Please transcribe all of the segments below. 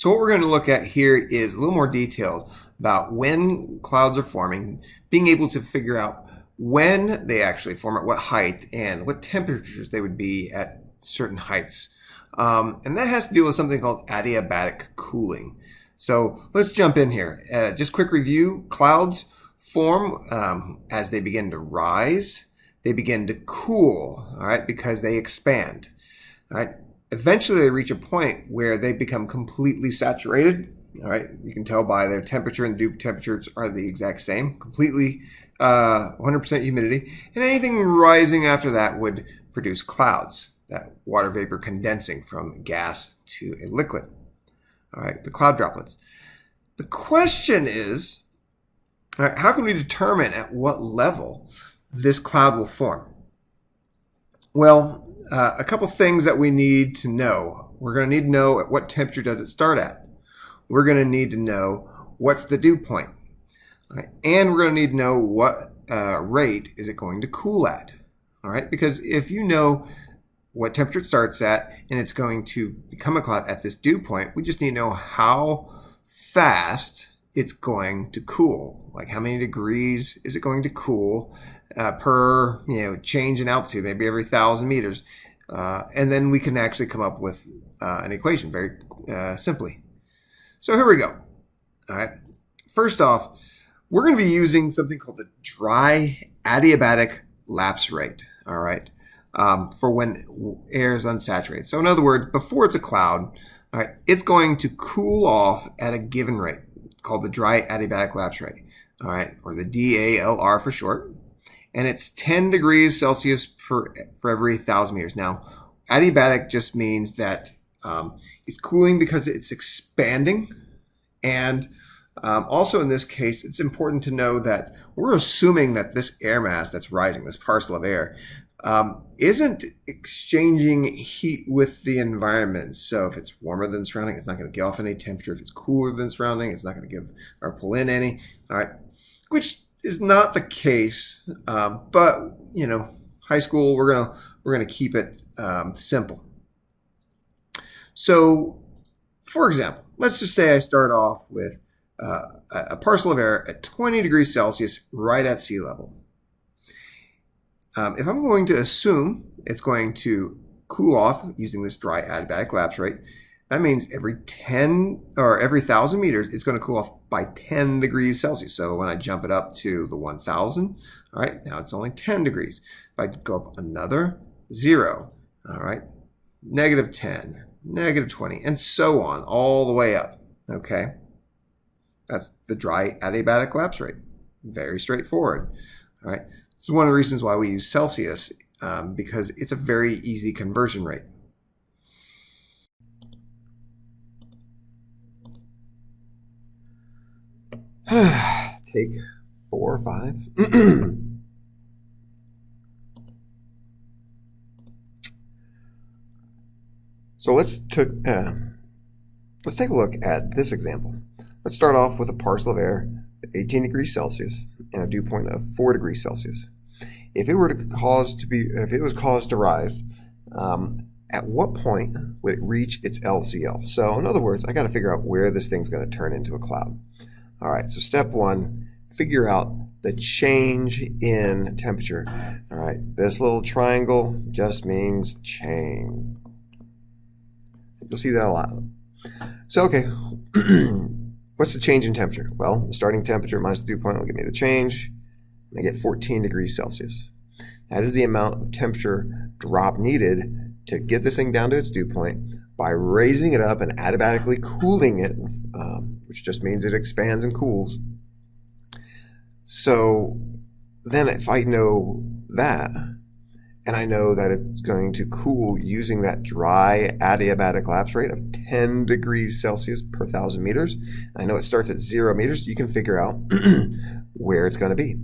So what we're going to look at here is a little more detailed about when clouds are forming, being able to figure out when they actually form, at what height, and what temperatures they would be at certain heights. And that has to do with something called adiabatic cooling. So let's jump in here. Just quick review, clouds form as they begin to rise. They begin to cool, all right, because they expand, all right? Eventually they reach a point where they become completely saturated, all right? You can tell by their temperature, and dew temperatures are the exact same, completely 100% humidity. And anything rising after that would produce clouds, that water vapor condensing from gas to a liquid, all right, the cloud droplets. The question is, all right, how can we determine at what level this cloud will form? Well, a couple things that we need to know. We're going to need to know at what temperature does it start at. We're going to need to know what's the dew point. All right? And we're going to need to know what rate is it going to cool at. All right? Because if you know what temperature it starts at and it's going to become a cloud at this dew point, we just need to know how fast it's going to cool. Like how many degrees is it going to cool per change in altitude, maybe every 1,000 meters. And then we can actually come up with an equation very simply. So here we go. All right. First off, we're going to be using something called the dry adiabatic lapse rate. All right. For when air is unsaturated. So in other words, before it's a cloud, all right, it's going to cool off at a given rate called the dry adiabatic lapse rate. All right, or the DALR for short. And it's 10 degrees Celsius for every 1,000 meters. Now, adiabatic just means that it's cooling because it's expanding. And also in this case, it's important to know that we're assuming that this air mass that's rising, this parcel of air, isn't exchanging heat with the environment. So if it's warmer than surrounding, it's not going to give off any temperature. If it's cooler than surrounding, it's not going to give or pull in any. All right, which is not the case, but high school, we're gonna keep it simple. So, for example, let's just say I start off with a parcel of air at 20 degrees Celsius, right at sea level. If I'm going to assume it's going to cool off using this dry adiabatic lapse rate, that means every 1,000 meters, it's going to cool off by 10 degrees Celsius. So when I jump it up to the 1,000, all right, now it's only 10 degrees. If I go up another 0, all right, -10, -20, and so on, all the way up, okay? That's the dry adiabatic lapse rate. Very straightforward, all right? This is one of the reasons why we use Celsius, because it's a very easy conversion rate. Take 4 or 5. So let's take a look at this example. Let's start off with a parcel of air at 18 degrees Celsius and a dew point of 4 degrees Celsius. If it was caused to rise, at what point would it reach its LCL? So in other words, I got to figure out where this thing's going to turn into a cloud. All right, so step 1, figure out the change in temperature. All right, this little triangle just means change. You'll see that a lot. So, okay, what's the change in temperature? Well, the starting temperature minus the dew point will give me the change, and I get 14 degrees Celsius. That is the amount of temperature drop needed to get this thing down to its dew point by raising it up and adiabatically cooling it, which just means it expands and cools. So then if I know that, and I know that it's going to cool using that dry adiabatic lapse rate of 10 degrees Celsius per 1,000 meters, I know it starts at 0 meters, you can figure out where it's going to be.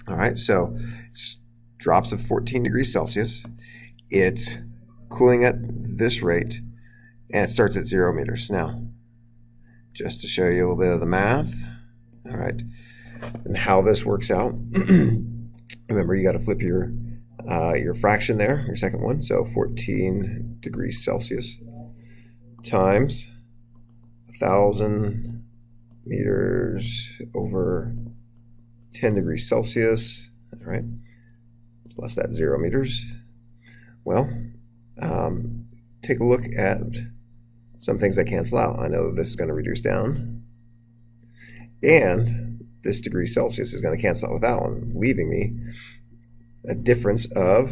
All right, so it's drops of 14 degrees Celsius. It's cooling at this rate, and it starts at 0 meters. Now, just to show you a little bit of the math, all right, and how this works out. Remember, you got to flip your fraction there, your second one. So 14 degrees Celsius times 1,000 meters over 10 degrees Celsius. All right, plus that 0 meters. Well, take a look at some things that cancel out. I know this is going to reduce down, and this degree Celsius is going to cancel out with that one, leaving me a difference of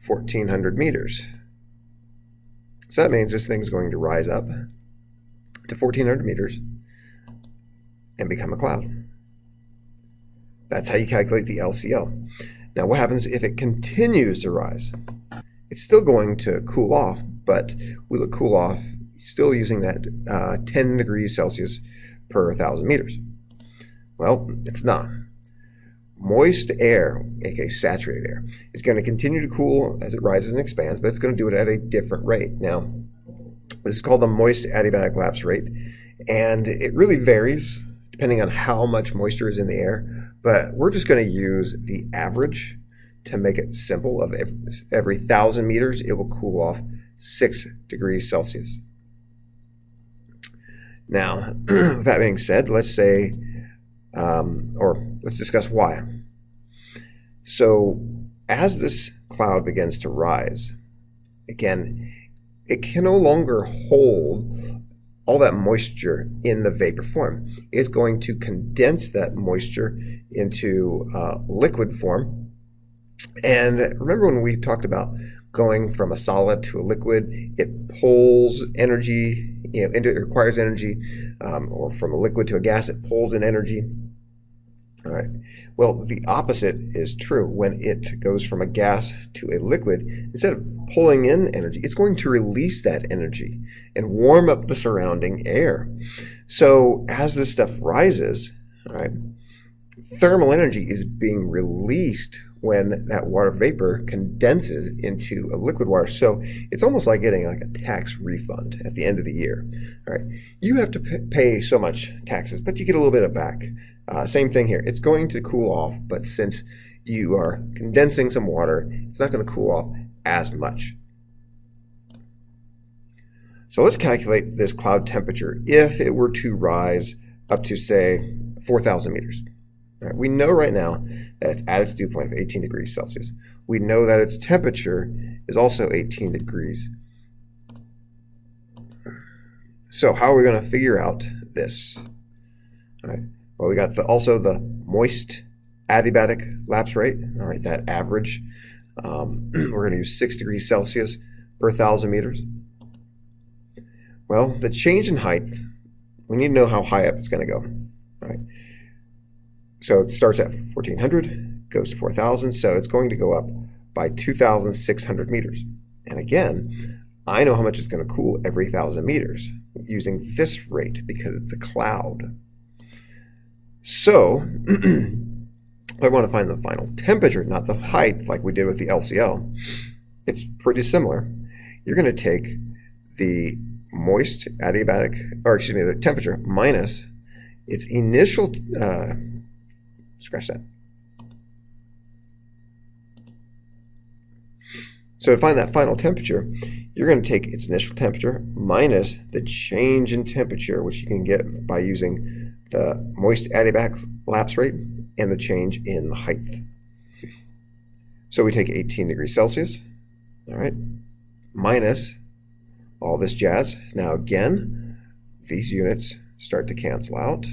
1,400 meters. So that means this thing's going to rise up to 1,400 meters and become a cloud. That's how you calculate the LCO. Now, what happens if it continues to rise? It's still going to cool off, but will it cool off still using that 10 degrees Celsius per 1,000 meters? Well, it's not. Moist air, aka saturated air, is going to continue to cool as it rises and expands, but it's going to do it at a different rate. Now, this is called the moist adiabatic lapse rate, and it really varies depending on how much moisture is in the air, but we're just going to use the average to make it simple. Of every 1,000 meters, it will cool off 6 degrees Celsius. Now, with that being said, let's say, or let's discuss why. So as this cloud begins to rise, again, it can no longer hold all that moisture in the vapor form. It's going to condense that moisture into liquid form. And remember when we talked about going from a solid to a liquid, it pulls energy, it requires energy, or from a liquid to a gas, it pulls in energy. All right. Well, the opposite is true. When it goes from a gas to a liquid, instead of pulling in energy, it's going to release that energy and warm up the surrounding air. So as this stuff rises, all right, thermal energy is being released when that water vapor condenses into a liquid water. So it's almost like getting like a tax refund at the end of the year. All right, you have to pay so much taxes, but you get a little bit of back. Same thing here. It's going to cool off, but since you are condensing some water, it's not going to cool off as much. So let's calculate this cloud temperature if it were to rise up to, say, 4,000 meters. All right, we know right now that it's at its dew point of 18 degrees Celsius. We know that its temperature is also 18 degrees. So how are we going to figure out this? All right. Well, we got also the moist adiabatic lapse rate. All right, that average. We're going to use 6 degrees Celsius per 1,000 meters. Well, the change in height, we need to know how high up it's going to go. All right. So it starts at 1,400, goes to 4,000, so it's going to go up by 2,600 meters. And again, I know how much it's going to cool every 1,000 meters using this rate because it's a cloud. So I want to find the final temperature, not the height like we did with the LCO. It's pretty similar. You're going to take the moist adiabatic, or excuse me, the temperature minus its initial, scratch that. So to find that final temperature, you're going to take its initial temperature minus the change in temperature, which you can get by using the moist adiabatic lapse rate and the change in the height. So we take 18 degrees Celsius, all right, minus all this jazz. Now again, these units start to cancel out.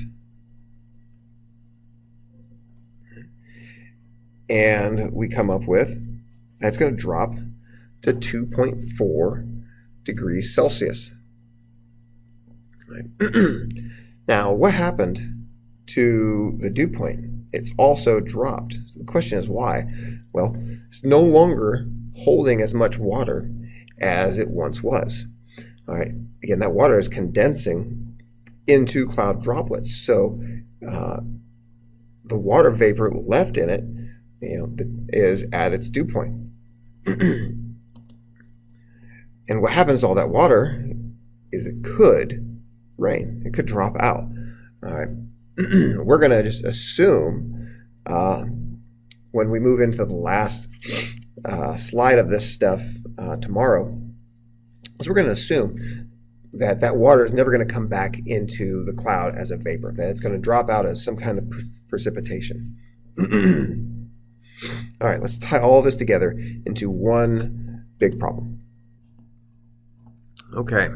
And we come up with, that's going to drop to 2.4 degrees Celsius. All right. Now, what happened to the dew point? It's also dropped. So the question is why? Well, it's no longer holding as much water as it once was. All right. Again, that water is condensing into cloud droplets. So the water vapor left in it, is at its dew point. And what happens to all that water is it could rain. It could drop out. All right. We're going to just assume when we move into the last slide of this stuff tomorrow, so we're going to assume that water is never going to come back into the cloud as a vapor, that it's going to drop out as some kind of precipitation. All right, let's tie all this together into one big problem. Okay,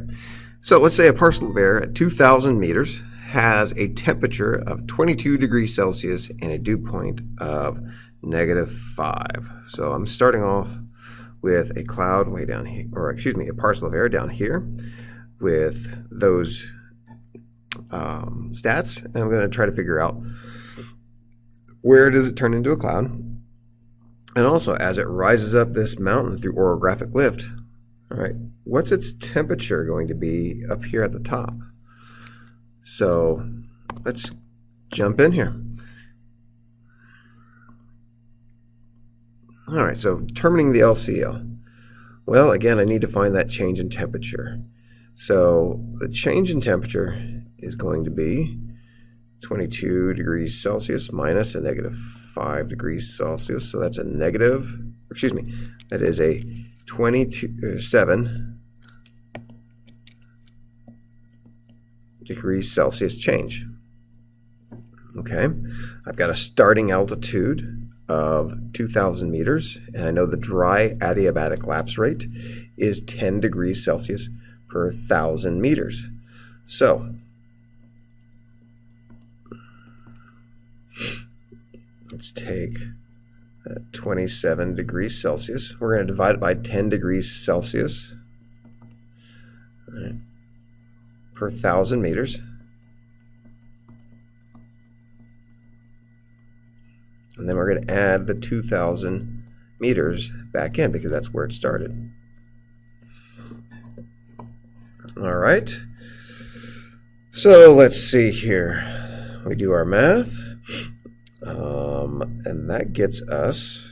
so let's say a parcel of air at 2,000 meters has a temperature of 22 degrees Celsius and a dew point of -5. So I'm starting off with a cloud way down here, or excuse me, a parcel of air down here with those stats, and I'm going to try to figure out where does it turn into a cloud, and also as it rises up this mountain through orographic lift. All right, what's its temperature going to be up here at the top? So let's jump in here. All right, so determining the LCL. Well, again, I need to find that change in temperature. So the change in temperature is going to be 22 degrees Celsius minus a -5 degrees Celsius. So that's a that is a 27 degrees Celsius change. Okay, I've got a starting altitude of 2,000 meters, and I know the dry adiabatic lapse rate is 10 degrees Celsius per 1,000 meters. So let's take 27 degrees Celsius. We're going to divide it by 10 degrees Celsius per 1,000 meters. And then we're going to add the 2,000 meters back in because that's where it started. All right. So let's see here. We do our math. And that gets us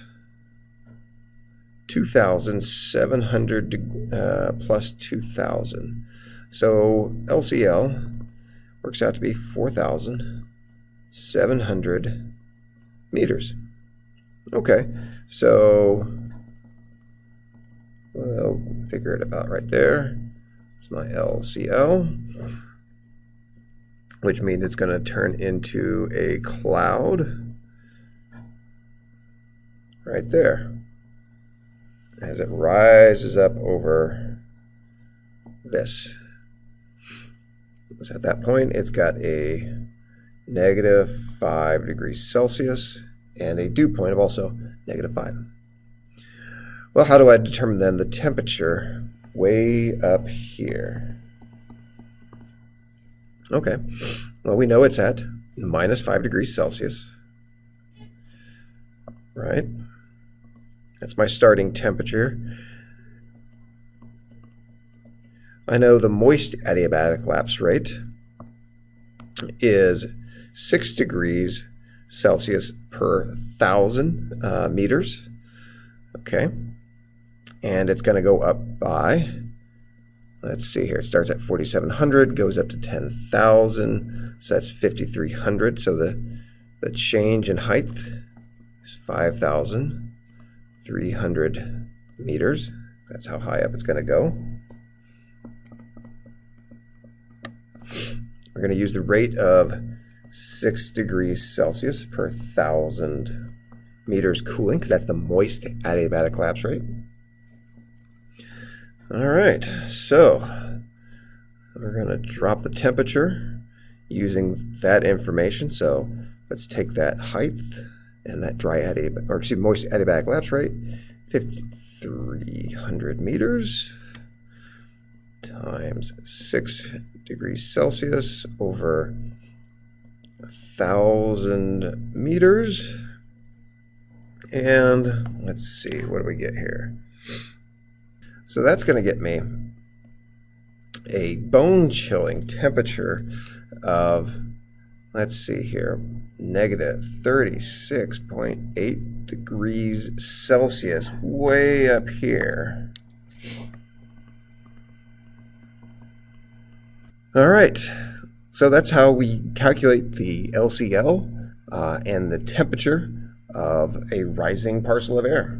2,700 plus 2,000. So LCL works out to be 4,700 meters. Okay, so we'll figure it about right there. It's my LCL, which means it's going to turn into a cloud right there as it rises up over this. So at that point, it's got a -5 degrees Celsius and a dew point of also -5. Well, how do I determine then the temperature way up here? Okay, well, we know it's at -5 degrees Celsius, right? That's my starting temperature. I know the moist adiabatic lapse rate is 6 degrees Celsius per 1,000 meters. Okay, and it's going to go up by, let's see here, it starts at 4,700, goes up to 10,000, so that's 5,300. So the change in height is 5,300 meters. That's how high up it's going to go. We're going to use the rate of 6 degrees Celsius per 1,000 meters cooling, because that's the moist adiabatic lapse rate. All right, so we're going to drop the temperature using that information. So let's take that height and that moist adiabatic lapse rate, 5,300 meters times 6 degrees Celsius over 1,000 meters. And let's see, what do we get here? So that's going to get me a bone-chilling temperature of, let's see here, -36.8 degrees Celsius way up here. All right, so that's how we calculate the LCL and the temperature of a rising parcel of air.